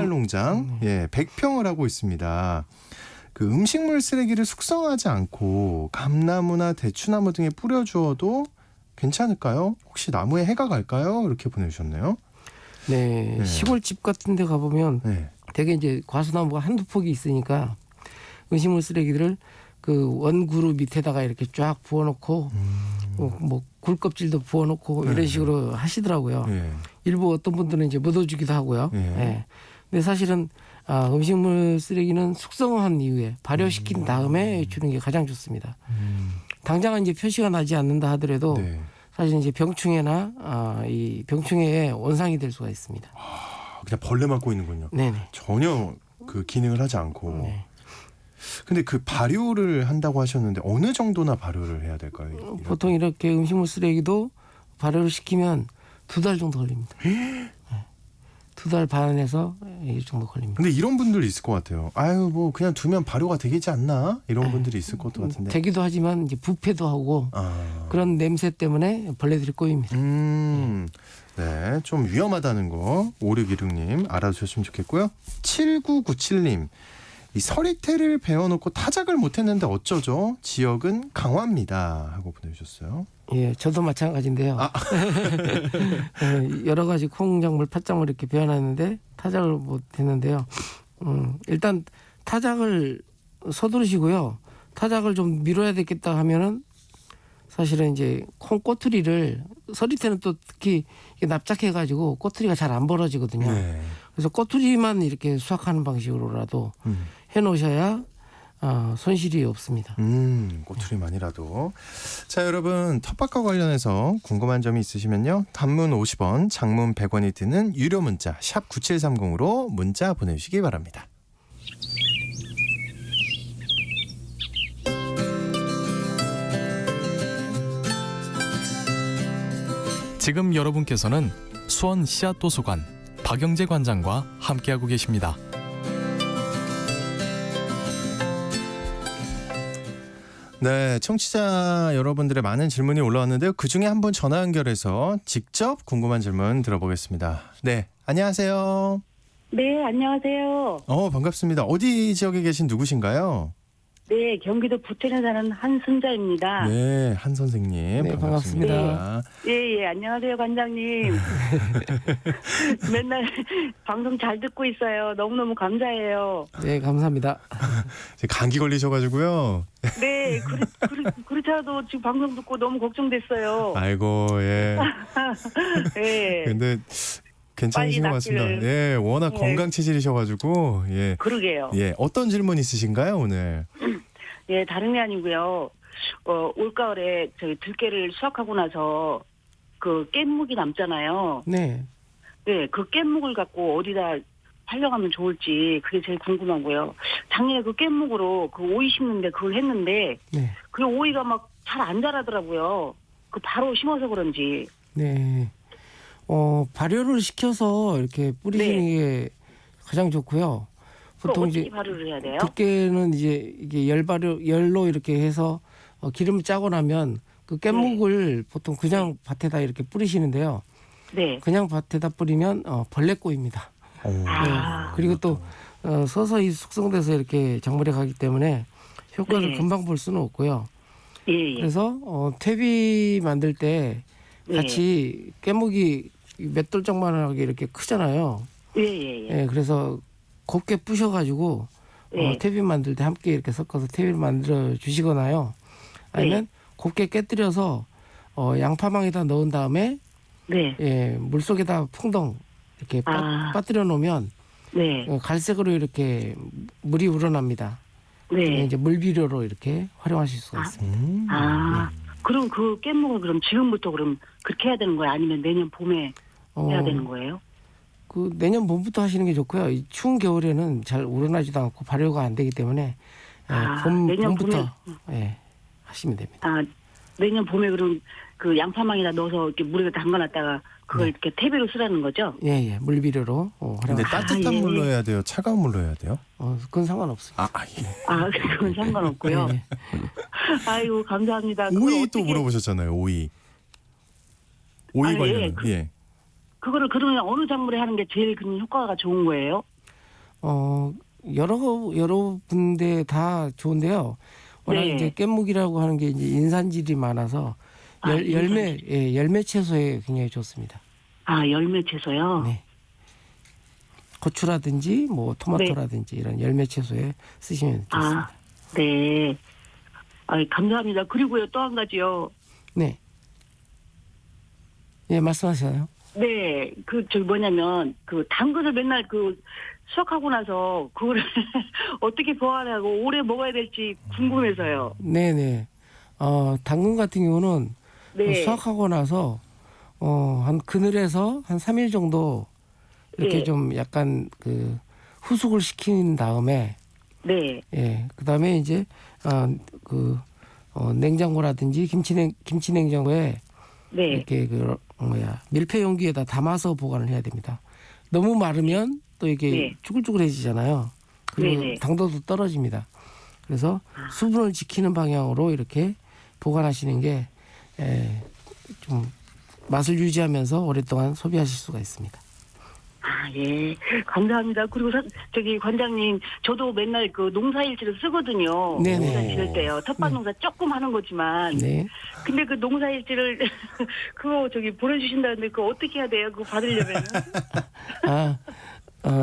Speaker 2: 농장 100평을 하고 있습니다. 그 음식물 쓰레기를 숙성하지 않고 감나무나 대추나무 등에 뿌려주어도 괜찮을까요? 혹시 나무에 해가 갈까요? 이렇게 보내주셨네요.
Speaker 5: 네.
Speaker 2: 네.
Speaker 5: 시골집 같은 데 가보면
Speaker 2: 네.
Speaker 5: 되게 이제 과수나무가 한두 폭이 있으니까 음식물 쓰레기들을 그 원그루 밑에다가 이렇게 쫙 부어놓고 뭐 굴껍질도 부어놓고 이런 식으로 하시더라고요.
Speaker 2: 네.
Speaker 5: 일부 어떤 분들은 이제 묻어주기도 하고요.
Speaker 2: 네.
Speaker 5: 네. 근데 사실은 음식물 쓰레기는 숙성한 이후에 발효시킨 다음에 주는 게 가장 좋습니다. 당장은 이제 표시가 나지 않는다 하더라도
Speaker 2: 네.
Speaker 5: 사실 이제 병충해나 이 병충해의 원상이 될 수가 있습니다.
Speaker 2: 그냥 벌레만 꼬이는군요.
Speaker 5: 네네.
Speaker 2: 전혀 그 기능을 하지 않고.
Speaker 5: 네.
Speaker 2: 근데 그 발효를 한다고 하셨는데 어느 정도나 발효를 해야 될까요?
Speaker 5: 보통 이렇게 음식물 쓰레기도 발효를 시키면 2달 정도 걸립니다. 네. 2달 반에서 이 정도 걸립니다.
Speaker 2: 근데 이런 분들 있을 것 같아요. 아유 뭐 그냥 두면 발효가 되겠지 않나 이런 분들이 있을 것 같은데.
Speaker 5: 되기도 하지만 이제 부패도 하고 그런 냄새 때문에 벌레들이 꼬입니다.
Speaker 2: 네, 좀 위험하다는 거 5616님 알아주셨으면 좋겠고요. 7997님 이 서리태를 배워놓고 타작을 못했는데 어쩌죠? 지역은 강화입니다 하고 보내주셨어요.
Speaker 5: 예, 저도 마찬가지인데요. 여러 가지 콩작물, 팥작물 이렇게 배워놨는데 타작을 못했는데요. 일단 타작을 서두르시고요. 타작을 좀 미뤄야 되겠다 하면은 사실은 이제 콩 꼬투리를 서리태는 또 특히 이게 납작해가지고 꼬투리가 잘 안 벌어지거든요.
Speaker 2: 네.
Speaker 5: 그래서 꼬투리만 이렇게 수확하는 방식으로라도 해놓으셔야 손실이 없습니다.
Speaker 2: 꼬투리만이라도. 자, 여러분 텃밭과 관련해서 궁금한 점이 있으시면요. 단문 50원, 장문 100원이 드는 유료 문자 샵 9730으로 문자 보내주시기 바랍니다.
Speaker 6: 지금 여러분께서는 수원 씨앗도서관 박영재 관장과 함께하고 계십니다.
Speaker 2: 네, 청취자 여러분들의 많은 질문이 올라왔는데요. 그중에 한 분 전화 연결해서 직접 궁금한 질문 들어보겠습니다. 네, 안녕하세요.
Speaker 7: 네, 안녕하세요.
Speaker 2: 반갑습니다. 어디 지역에 계신 누구신가요?
Speaker 7: 네, 경기도 부천에 사는 한순자입니다.
Speaker 2: 네, 한 선생님.
Speaker 5: 네,
Speaker 2: 반갑습니다.
Speaker 7: 예, 안녕하세요, 관장님. 맨날 방송 잘 듣고 있어요. 너무너무 감사해요.
Speaker 5: 네, 감사합니다.
Speaker 2: 감기 걸리셔가지고요.
Speaker 7: 네, 그렇다도 지금 방송 듣고 너무 걱정됐어요.
Speaker 2: 아이고, 예.
Speaker 7: 네.
Speaker 2: 근데 괜찮으신 것 같습니다.
Speaker 7: 낫기를.
Speaker 2: 예, 워낙
Speaker 7: 네.
Speaker 2: 건강 체질이셔가지고, 예.
Speaker 7: 그러게요.
Speaker 2: 예, 어떤 질문 있으신가요, 오늘?
Speaker 7: 예, 다른 게 아니고요. 올가을에 저희 들깨를 수확하고 나서 그 깻묵이 남잖아요.
Speaker 5: 네.
Speaker 7: 네, 그 깻묵을 갖고 어디다 팔려가면 좋을지 그게 제일 궁금하고요. 작년에 그 깻묵으로 그 오이 심는데 그걸 했는데
Speaker 5: 네.
Speaker 7: 그 오이가 막 잘 안 자라더라고요. 그 바로 심어서 그런지.
Speaker 5: 네. 발효를 시켜서 이렇게 뿌리시는
Speaker 7: 네.
Speaker 5: 게 가장 좋고요.
Speaker 7: 그럼
Speaker 5: 보통
Speaker 7: 어떻게
Speaker 5: 이제
Speaker 7: 발효를 해야 돼요?
Speaker 5: 들깨는 이제 이게 열로 이렇게 해서 기름을 짜고 나면 그 깻묵을 보통 그냥 밭에다 이렇게 뿌리시는데요.
Speaker 7: 네.
Speaker 5: 그냥 밭에다 뿌리면 벌레 꼬입니다.
Speaker 7: 아.
Speaker 5: 네. 그리고 또 서서히 숙성돼서 이렇게 작물에 가기 때문에 효과를
Speaker 7: 네.
Speaker 5: 금방 볼 수는 없고요.
Speaker 7: 예.
Speaker 5: 그래서 퇴비 만들 때
Speaker 7: 네.
Speaker 5: 같이 깻묵이 맷돌장만하게 이렇게 크잖아요.
Speaker 7: 예.
Speaker 5: 예, 그래서 곱게 부셔가지고
Speaker 7: 네.
Speaker 5: 퇴비 만들 때 함께 이렇게 섞어서 퇴비를 만들어 주시거나요. 아니면 곱게 깨뜨려서 양파망에다 넣은 다음에
Speaker 7: 네.
Speaker 5: 예, 물 속에다 풍덩 이렇게 빠뜨려 놓으면
Speaker 7: 네.
Speaker 5: 갈색으로 이렇게 물이 우러납니다.
Speaker 7: 네.
Speaker 5: 이제 물비료로 이렇게 활용하실 수가 있습니다.
Speaker 7: 그럼 그 깻묵을 그럼 지금부터 그럼 그렇게 해야 되는 거예요? 아니면 내년 봄에 해야 되는 거예요?
Speaker 5: 그 내년 봄부터 하시는 게 좋고요. 이 추운 겨울에는 잘 우러나지도 않고 발효가 안 되기 때문에
Speaker 7: 내년
Speaker 5: 봄부터 하시면 됩니다.
Speaker 7: 내년 봄에 그럼 그 양파망에다 넣어서 이렇게 물에 담가놨다가 그걸 이렇게 퇴비로 쓰라는 거죠?
Speaker 5: 예, 물비료로
Speaker 2: 근데
Speaker 5: 활용하시면
Speaker 2: 따뜻한 물로 해야 돼요? 차가운 물로 해야 돼요?
Speaker 5: 그건 상관없습니다.
Speaker 2: 예.
Speaker 7: 그건 상관없고요.
Speaker 5: 네.
Speaker 7: 아이고, 감사합니다.
Speaker 2: 오이 또 물어보셨잖아요, 오이. 오이 관련은. 예.
Speaker 7: 그거를 그러면 어느 작물에 하는 게 제일 그 효과가 좋은 거예요?
Speaker 5: 여러 군데 다 좋은데요. 워낙
Speaker 7: 네.
Speaker 5: 이제 깻묵이라고 하는 게 이제 인산질이 많아서 열매 채소에 굉장히 좋습니다.
Speaker 7: 열매 채소요?
Speaker 5: 네. 고추라든지 뭐 토마토라든지 이런 열매 채소에 쓰시면 좋습니다.
Speaker 7: 네. 감사합니다. 그리고요, 또 한 가지요.
Speaker 5: 네. 예, 말씀하세요.
Speaker 7: 네, 뭐냐면, 당근을 맨날 수확하고 나서, 그거를 어떻게 보관하고 오래 먹어야 될지 궁금해서요.
Speaker 5: 네네. 당근 같은 경우는
Speaker 7: 네.
Speaker 5: 수확하고 나서, 한 그늘에서 한 3일 정도 이렇게
Speaker 7: 네.
Speaker 5: 좀 약간 후숙을 시킨 다음에,
Speaker 7: 네.
Speaker 5: 예, 그 다음에 이제, 냉장고라든지 김치 냉장고에
Speaker 7: 네.
Speaker 5: 이렇게 밀폐 용기에다 담아서 보관을 해야 됩니다. 너무 마르면 또 이게
Speaker 7: 네.
Speaker 5: 쭈글쭈글해지잖아요. 그리고
Speaker 7: 네네.
Speaker 5: 당도도 떨어집니다. 그래서 수분을 지키는 방향으로 이렇게 보관하시는 게 좀 맛을 유지하면서 오랫동안 소비하실 수가 있습니다.
Speaker 7: 아, 예. 감사합니다. 그리고 저기 관장님, 저도 맨날 그 농사일지를 쓰거든요.
Speaker 5: 네네.
Speaker 7: 농사 지을 때요. 텃밭 농사 조금 하는 거지만.
Speaker 5: 네.
Speaker 7: 근데 그 농사일지를 그거 저기 보내주신다는데 그거 어떻게 해야 돼요? 그거 받으려면?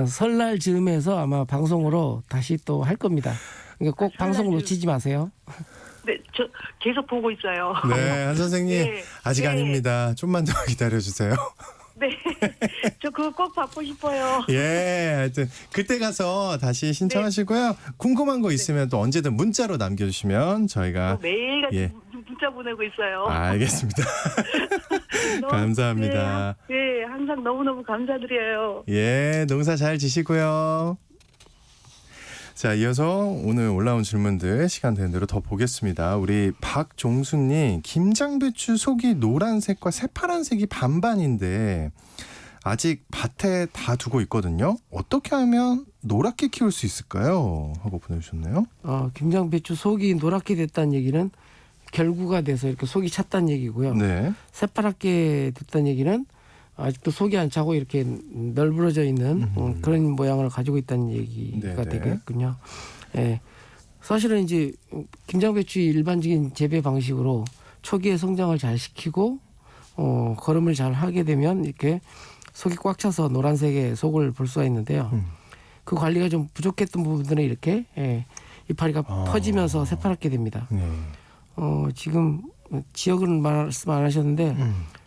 Speaker 5: 설날 즈음에서 아마 방송으로 다시 또 할 겁니다. 그러니까 꼭 방송
Speaker 7: 즈음.
Speaker 5: 놓치지 마세요.
Speaker 7: 네, 저 계속 보고 있어요.
Speaker 2: 네, 한 선생님
Speaker 7: 네.
Speaker 2: 아직
Speaker 7: 네.
Speaker 2: 아닙니다. 좀만 더 기다려 주세요.
Speaker 7: 네, 저 그거 꼭 받고 싶어요.
Speaker 2: 예, 하여튼 그때 가서 다시 신청하시고요. 궁금한 거 있으면 또 언제든 문자로 남겨주시면 저희가
Speaker 7: 매일같이
Speaker 2: 예.
Speaker 7: 문자 보내고 있어요.
Speaker 2: 알겠습니다.
Speaker 7: 너무-
Speaker 2: 감사합니다.
Speaker 7: 네, 네, 항상 너무너무 감사드려요.
Speaker 2: 예, 농사 잘 지시고요. 자, 이어서 오늘 올라온 질문들 시간 되는 대로 더 보겠습니다. 우리 박종수님, 김장배추 속이 노란색과 새파란색이 반반인데 아직 밭에 다 두고 있거든요. 어떻게 하면 노랗게 키울 수 있을까요? 하고 보내주셨네요.
Speaker 5: 김장배추 속이 노랗게 됐다는 얘기는 결구가 돼서 이렇게 속이 찼다는 얘기고요.
Speaker 2: 네.
Speaker 5: 새파랗게 됐다는 얘기는 아직도 속이 안 차고 이렇게 널브러져 있는 그런 모양을 가지고 있다는 얘기가
Speaker 2: 네네.
Speaker 5: 되겠군요. 예. 사실은 이제 김장배추의 일반적인 재배 방식으로 초기에 성장을 잘 시키고 거름을 잘 하게 되면 이렇게 속이 꽉 차서 노란색의 속을 볼 수가 있는데요. 그 관리가 좀 부족했던 부분들은 이렇게 이파리가 퍼지면서 새파랗게 됩니다.
Speaker 2: 네.
Speaker 5: 지금 지역은 말씀 안 하셨는데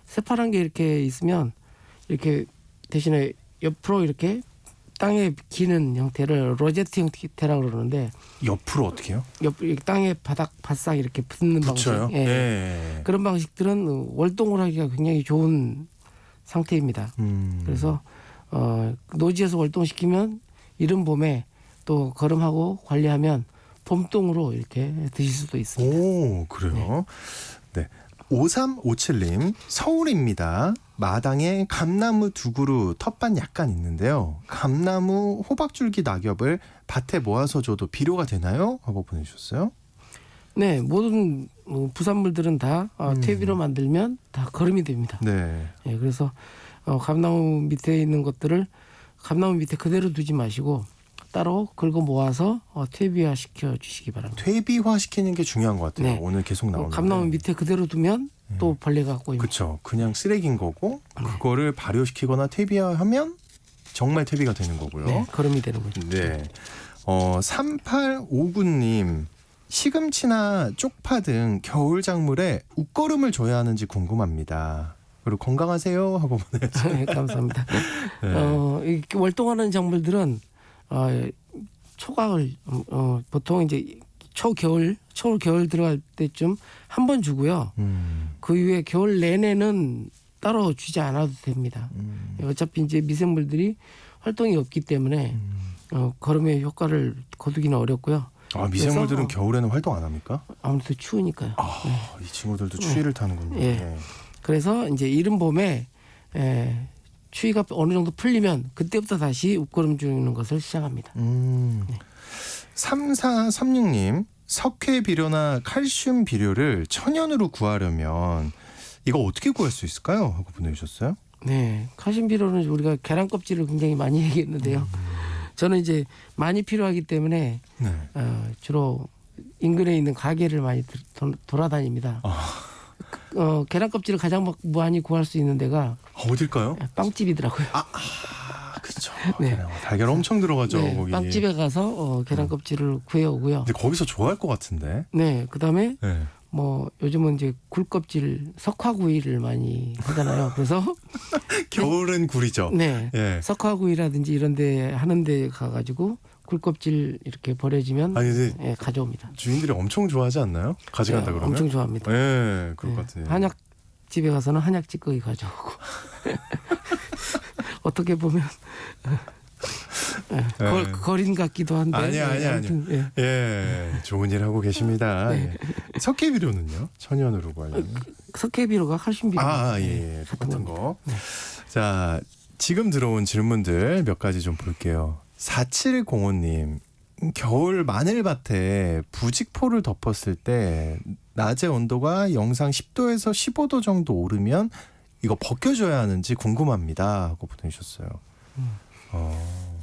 Speaker 5: 새파란 게 이렇게 있으면 이렇게 대신에 옆으로 이렇게 땅에 기는 형태를 로제트 형태라고 그러는데
Speaker 2: 옆으로 어떻게 해요?
Speaker 5: 이렇게 땅에 바싹 이렇게 붙는
Speaker 2: 붙여요?
Speaker 5: 방식. 예.
Speaker 2: 네.
Speaker 5: 그런 방식들은 월동을 하기가 굉장히 좋은 상태입니다. 그래서 노지에서 월동시키면 이른 봄에 또 거름하고 관리하면 봄동으로 이렇게 드실 수도 있습니다.
Speaker 2: 오, 그래요? 네. 5357님, 서울입니다. 마당에 감나무 두 그루 텃밭 약간 있는데요. 감나무 호박줄기 낙엽을 밭에 모아서 줘도 비료가 되나요? 하고 보내주셨어요.
Speaker 5: 네, 모든 부산물들은 다 퇴비로 만들면 다 거름이 됩니다.
Speaker 2: 네.
Speaker 5: 예, 그래서 감나무 밑에 있는 것들을 감나무 밑에 그대로 두지 마시고 따로 긁어 모아서 퇴비화 시켜 주시기 바랍니다.
Speaker 2: 퇴비화 시키는 게 중요한 것 같아요.
Speaker 5: 네.
Speaker 2: 오늘 계속 나오는데.
Speaker 5: 감나무 밑에 그대로 두면 또 벌레가 꼬입니다.
Speaker 2: 그렇죠. 그냥 쓰레기인 거고 그거를 발효시키거나 퇴비화하면 정말 퇴비가 되는 거고요.
Speaker 5: 네, 거름이 되는 거죠.
Speaker 2: 네. 3859님, 시금치나 쪽파 등 겨울 작물에 웃거름을 줘야 하는지 궁금합니다. 그리고 건강하세요 하고 보내주세요.
Speaker 5: 네, 감사합니다.
Speaker 2: 네.
Speaker 5: 이렇게 월동하는 작물들은 초가을 보통 이제 겨울 들어갈 때쯤 한 번 주고요. 그 이후에 겨울 내내는 따로 주지 않아도 됩니다. 어차피 이제 미생물들이 활동이 없기 때문에 거름의 효과를 거두기는 어렵고요.
Speaker 2: 아, 미생물들은
Speaker 5: 그래서,
Speaker 2: 겨울에는 활동 안 합니까?
Speaker 5: 아무래도 추우니까요.
Speaker 2: 아, 이 친구들도 추위를 타는군요.
Speaker 5: 예.
Speaker 2: 네.
Speaker 5: 그래서 이제 이른 봄에 추위가 어느 정도 풀리면 그때부터 다시 웃거름 주는 것을 시작합니다.
Speaker 2: 3436님, 석회 비료나 칼슘 비료를 천연으로 구하려면 이거 어떻게 구할 수 있을까요? 하고 보내주셨어요.
Speaker 5: 네, 칼슘 비료는 우리가 계란 껍질을 굉장히 많이 얘기했는데요. 저는 이제 많이 필요하기 때문에
Speaker 2: 네.
Speaker 5: 주로 인근에 있는 가게를 많이 돌아다닙니다. 계란 껍질을 가장 많이 구할 수 있는 데가
Speaker 2: 어딜까요?
Speaker 5: 빵집이더라고요.
Speaker 2: 그렇죠.
Speaker 5: 네.
Speaker 2: 달걀 엄청 들어가죠.
Speaker 5: 네,
Speaker 2: 거기.
Speaker 5: 빵집에 가서 계란 껍질을 구해오고요.
Speaker 2: 근데 거기서 좋아할 것 같은데.
Speaker 5: 네, 그다음에
Speaker 2: 네.
Speaker 5: 뭐 요즘은 이제 굴껍질 석화구이를 많이 하잖아요. 그래서
Speaker 2: 겨울은 굴이죠.
Speaker 5: 네,
Speaker 2: 예.
Speaker 5: 석화구이라든지 이런데 하는데 가가지고 굴껍질 이렇게 버려지면
Speaker 2: 아니, 근데
Speaker 5: 가져옵니다.
Speaker 2: 주인들이 엄청 좋아하지 않나요? 가져간다 그러면?
Speaker 5: 엄청 좋아합니다.
Speaker 2: 예, 그럴
Speaker 5: 네,
Speaker 2: 것 같아요.
Speaker 5: 한약집에 가서는 한약 찌꺼기 가져오고 어떻게 보면 거린 같기도 한데
Speaker 2: 아니야.
Speaker 5: 아무튼, 예.
Speaker 2: 예, 좋은 일 하고 계십니다.
Speaker 5: 네.
Speaker 2: 예. 석회 비료는요? 천연으로 구하려면.
Speaker 5: 석회비료가 칼슘비료
Speaker 2: 예, 똑같은 거.
Speaker 5: 네.
Speaker 2: 자, 지금 들어온 질문들 몇 가지 좀 볼게요. 4705님, 겨울 마늘밭에 부직포를 덮었을 때 낮에 온도가 영상 10도에서 15도 정도 오르면 이거 벗겨줘야 하는지 궁금합니다 하고 보내주셨어요.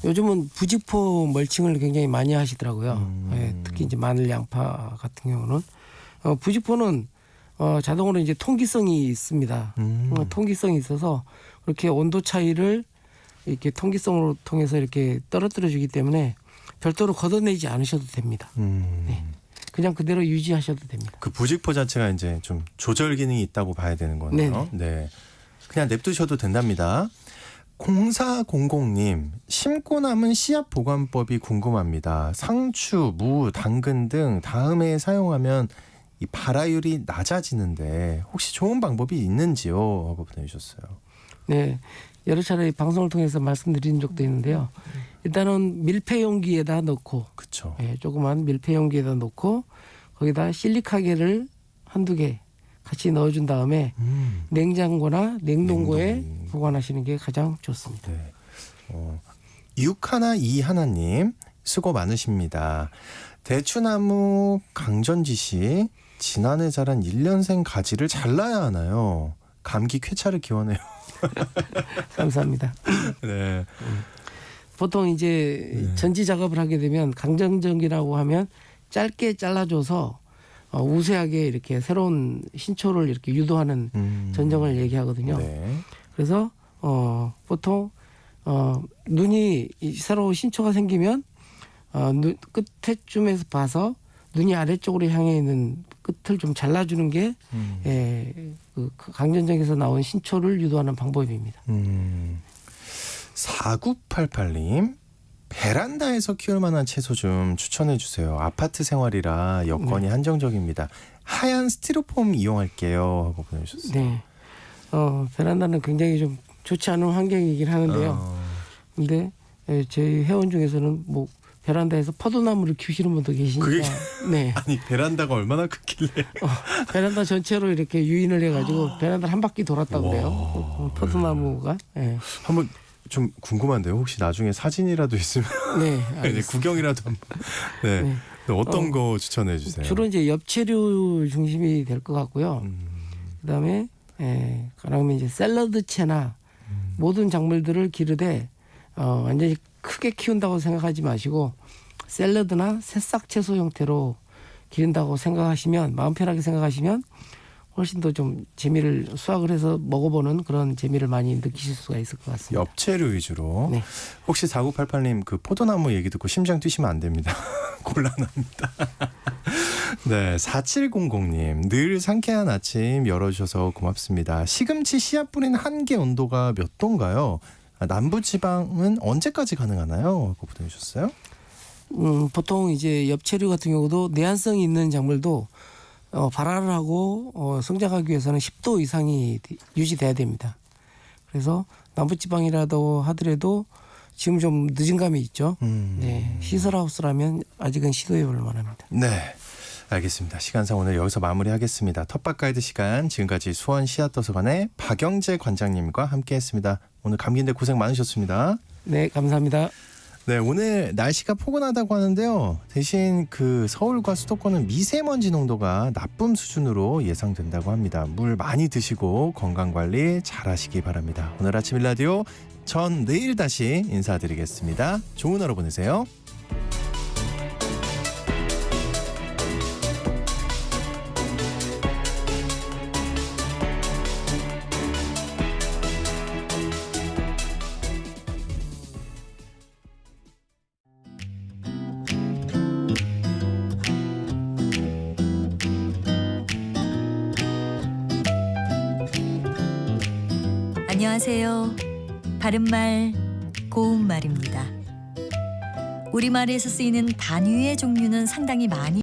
Speaker 5: 요즘은 부직포 멀칭을 굉장히 많이 하시더라고요. 예, 특히 이제 마늘, 양파 같은 경우는 부직포는 자동으로 이제 통기성이 있습니다. 통기성이 있어서 그렇게 온도 차이를 이렇게 통기성으로 통해서 이렇게 떨어뜨려 주기 때문에 별도로 걷어내지 않으셔도 됩니다. 네. 그냥 그대로 유지하셔도 됩니다.
Speaker 2: 그 부직포 자체가 이제 좀 조절 기능이 있다고 봐야 되는 거네요. 네. 그냥 냅두셔도 된답니다. 0400님, 심고 남은 씨앗 보관법이 궁금합니다. 상추, 무, 당근 등 다음 해에 사용하면 이 발화율이 낮아지는데 혹시 좋은 방법이 있는지요? 하고 보내주셨어요.
Speaker 5: 네, 여러 차례 방송을 통해서 말씀드린 적도 있는데요. 일단은 밀폐 용기에다 넣고,
Speaker 2: 그렇죠.
Speaker 5: 예, 조그만 밀폐 용기에다 넣고 거기다 실리카겔을 한두 개 같이 넣어준 다음에 냉장고나 냉동고에
Speaker 2: 냉동.
Speaker 5: 보관하시는 게 가장 좋습니다.
Speaker 2: 네. 6121님, 수고 많으십니다. 대추나무 강전지시 지난해 자란 1년생 가지를 잘라야 하나요? 감기 쾌차를 기원해요.
Speaker 5: 감사합니다.
Speaker 2: 네.
Speaker 5: 보통 이제 전지 작업을 하게 되면 강전정기라고 하면 짧게 잘라줘서 우세하게 이렇게 새로운 신초를 이렇게 유도하는 전정을 얘기하거든요.
Speaker 2: 네.
Speaker 5: 그래서 보통 눈이 새로 신초가 생기면 눈 끝에쯤에서 봐서 눈이 아래쪽으로 향해 있는 끝을 좀 잘라주는 게 그 강전정에서 나온 신초를 유도하는 방법입니다.
Speaker 2: 4988님, 베란다에서 키울 만한 채소 좀 추천해 주세요. 아파트 생활이라 여건이 한정적입니다. 하얀 스티로폼 이용할게요 하고 보내주셨어요.
Speaker 5: 네. 베란다는 굉장히 좀 좋지 않은 환경이긴 하는데요. 근데 저희 회원 중에서는 뭐 베란다에서 포도나무를 키우시는 분도 계시니까. 네.
Speaker 2: 아니 베란다가 얼마나 크길래?
Speaker 5: 베란다 전체로 이렇게 유인을 해가지고 베란다를 한 바퀴 돌았다고 그래요. 포도나무가. 네.
Speaker 2: 한번 좀 궁금한데요. 혹시 나중에 사진이라도 있으면
Speaker 5: 네.
Speaker 2: 네, 구경이라도 한번. 네.
Speaker 5: 네.
Speaker 2: 어떤 거 추천해 주세요?
Speaker 5: 주로 이제 엽채류 중심이 될 것 같고요. 그다음에 그러면 이제 샐러드채나 모든 작물들을 기르되 완전히 크게 키운다고 생각하지 마시고 샐러드나 새싹 채소 형태로 기른다고 생각하시면 마음 편하게 생각하시면 훨씬 더 좀 재미를 수확을 해서 먹어보는 그런 재미를 많이 느끼실 수가 있을 것 같습니다.
Speaker 2: 엽채류 위주로.
Speaker 5: 네.
Speaker 2: 혹시 4988님 그 포도나무 얘기 듣고 심장 뛰시면 안 됩니다. 곤란합니다. 네, 4700님, 늘 상쾌한 아침 열어주셔서 고맙습니다. 시금치 씨앗 뿌린 한개 온도가 몇 도인가요? 남부지방은 언제까지 가능하나요? 하고 보내주셨어요.
Speaker 5: 보통 이제 엽채류 같은 경우도 내한성이 있는 작물도 발화를 하고 성장하기 위해서는 10도 이상이 유지돼야 됩니다. 그래서 남부지방이라도 하더라도 지금 좀 늦은 감이 있죠. 네, 시설하우스라면 아직은 시도해 볼 만합니다.
Speaker 2: 네, 알겠습니다. 시간상 오늘 여기서 마무리하겠습니다. 텃밭 가이드 시간, 지금까지 수원 씨앗도서관의 박영재 관장님과 함께했습니다. 오늘 감기인데 고생 많으셨습니다.
Speaker 5: 네, 감사합니다.
Speaker 2: 네, 오늘 날씨가 포근하다고 하는데요. 대신 그 서울과 수도권은 미세먼지 농도가 나쁨 수준으로 예상된다고 합니다. 물 많이 드시고 건강관리 잘 하시기 바랍니다. 오늘 아침 일라디오, 전 내일 다시 인사드리겠습니다. 좋은 하루 보내세요.
Speaker 8: 안녕하세요. 바른말, 고운말입니다. 우리말에서 쓰이는 단위의 종류는 상당히 많이